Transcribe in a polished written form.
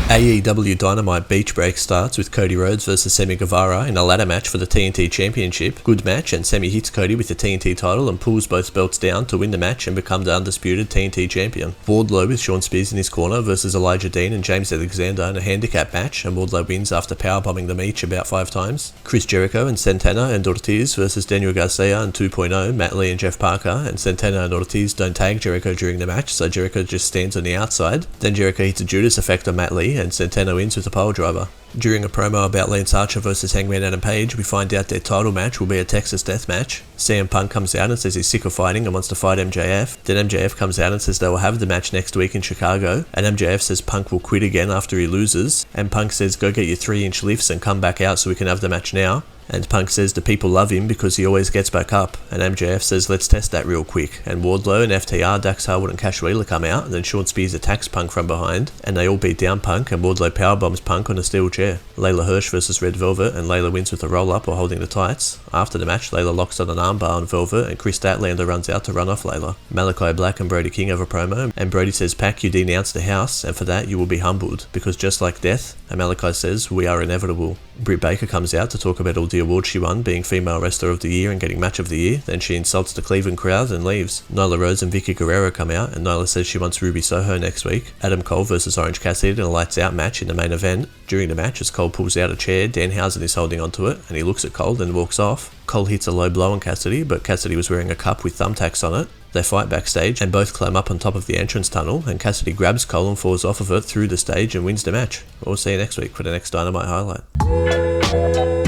Aew Dynamite Beach Break starts with Cody Rhodes versus Sammy Guevara in a ladder match for the TNT Championship. Good match, and Sammy hits Cody with the TNT title and pulls both belts down to win the match and become the undisputed TNT champion. Wardlow with Sean Spears in his corner versus Elijah Dean and James Alexander in a handicap match, and Wardlow wins after powerbombing them each about 5 times. Chris Jericho and Santana and Ortiz versus Daniel Garcia and 2.0, Matt Lee and Jeff Parker, and Santana and Ortiz don't tag Jericho during the match, so Jericho just stands on the outside. Then Jericho hits a Judas effect on Matt Lee, and Santana wins with a pole driver. During a promo about Lance Archer versus Hangman Adam Page, we find out their title match will be a Texas death match. CM Punk comes out and says he's sick of fighting and wants to fight MJF. Then MJF comes out and says they will have the match next week in Chicago, and MJF says Punk will quit again after he loses, and Punk says go get your 3-inch lifts and come back out so we can have the match now. And Punk says the people love him because he always gets back up, and MJF says let's test that real quick, and Wardlow and FTR, Dax Harwood and Cash Wheeler come out, and then Sean Spears attacks Punk from behind, and they all beat down Punk, and Wardlow powerbombs Punk on a steel chair. Layla Hirsch versus Red Velvet, and Layla wins with a roll-up or holding the tights. After the match, Layla locks on an armbar on Velvet, and Kris Statlander runs out to run off Layla. Malakai Black and Brody King have a promo, and Brody says Pac, you denounced the house, and for that you will be humbled, because just like death, and Malakai says we are inevitable. Britt Baker comes out to talk about all the awards she won, being Female Wrestler of the Year and getting Match of the Year. Then she insults the Cleveland crowd and leaves. Nyla Rhodes and Vicky Guerrero come out, and Nyla says she wants Ruby Soho next week. Adam Cole versus Orange Cassidy in a lights out match in the main event. During the match, as Cole pulls out a chair, Danhausen is holding onto it, and he looks at Cole and walks off. Cole hits a low blow on Cassidy, but Cassidy was wearing a cup with thumbtacks on it. They fight backstage and both climb up on top of the entrance tunnel, and Cassidy grabs Cole and falls off of it through the stage and wins the match. We'll see you next week for the next Dynamite highlight.